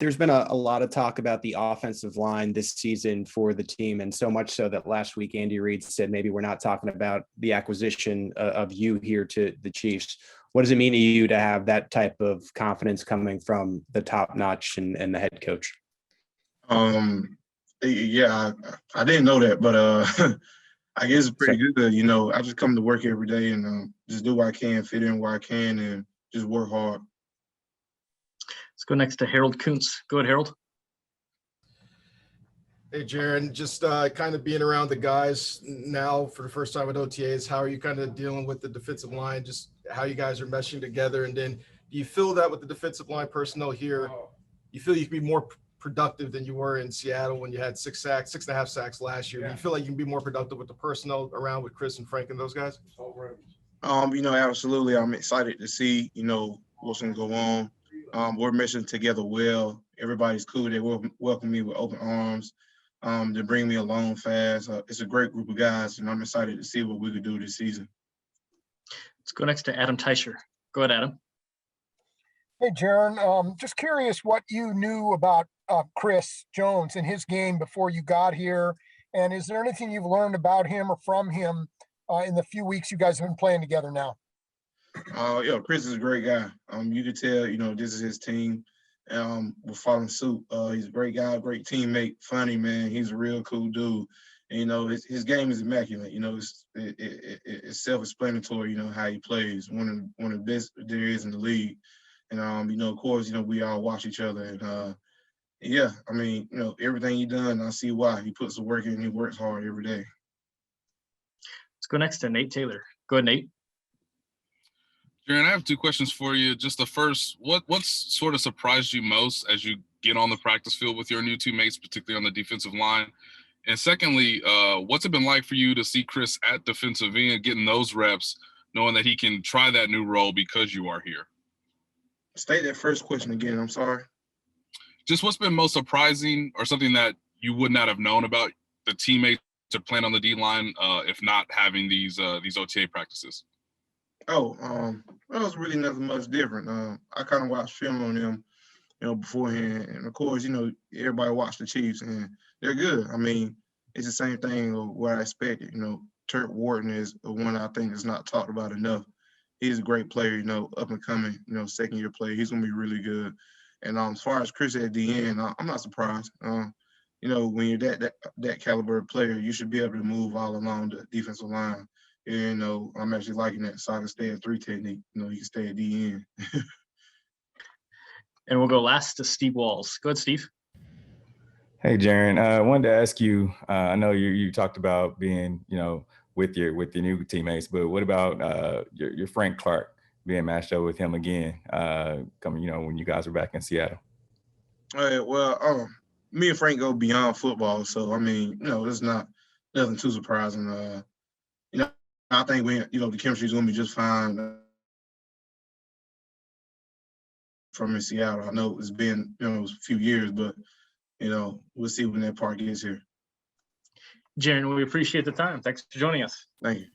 There's been a lot of talk about the offensive line this season for the team, and so much so that last week Andy Reid said maybe we're not talking about the acquisition of you here to the Chiefs. What does it mean to you to have that type of confidence coming from the top notch and the head coach? Yeah, I didn't know that, but I guess it's pretty good. I just come to work every day and just do what I can, fit in where I can, and just work hard. Let's go next to Harold Kuntz. Go ahead, Harold. Hey, Jarran, just kind of being around the guys now for the first time at OTAs, how are you kind of dealing with the defensive line, just how you guys are meshing together? And then do you feel that with the defensive line personnel here, you feel you can be more productive than you were in Seattle when you had 6.5 sacks last year? Yeah. Do you feel like you can be more productive with the personnel around with Chris and Frank and those guys? Absolutely. I'm excited to see, what's going to go on. We're meshing together well. Everybody's cool. They welcome me with open arms. They bring me along fast. It's a great group of guys, and I'm excited to see what we could do this season. Let's go next to Adam Teicher. Go ahead, Adam. Hey, Jarran. Just curious what you knew about Chris Jones and his game before you got here, and is there anything you've learned about him or from him in the few weeks you guys have been playing together now? Chris is a great guy. You could tell, this is his team. We're following suit. He's a great guy, great teammate, funny, man. He's a real cool dude. And, his game is immaculate. It's self-explanatory, how he plays. One of the best there is in the league. And, of course, we all watch each other. And, everything he done, I see why. He puts the work in and he works hard every day. Let's go next to Nate Taylor. Go ahead, Nate. Jarran, I have two questions for you. Just the first, what's sort of surprised you most as you get on the practice field with your new teammates, particularly on the defensive line? And secondly, what's it been like for you to see Chris at defensive end, getting those reps, knowing that he can try that new role because you are here? State that first question again. I'm sorry. Just what's been most surprising or something that you would not have known about the teammates to plan on the D-line if not having these OTA practices? Well, it was really nothing much different. I kind of watched film on them, beforehand. And, of course, everybody watched the Chiefs, and they're good. It's the same thing of what I expected. Turk Wharton is one I think is not talked about enough. He's a great player, up and coming, second-year player. He's going to be really good. And as far as Chris at the end, I'm not surprised. When you're that caliber of player, you should be able to move all along the defensive line. And, I'm actually liking that. So I can stay at 3 technique. You can stay at the end. And we'll go last to Steve Walls. Go ahead, Steve. Hey, Jarran. I wanted to ask you, I know you talked about being, with your new teammates, but what about your Frank Clark, being matched up with him again, coming, when you guys were back in Seattle? Me and Frank go beyond football. So, it's not nothing too surprising. I think the chemistry is going to be just fine from in Seattle. I know it's been, a few years, but, we'll see when that part gets here. Jarran, we appreciate the time. Thanks for joining us. Thank you.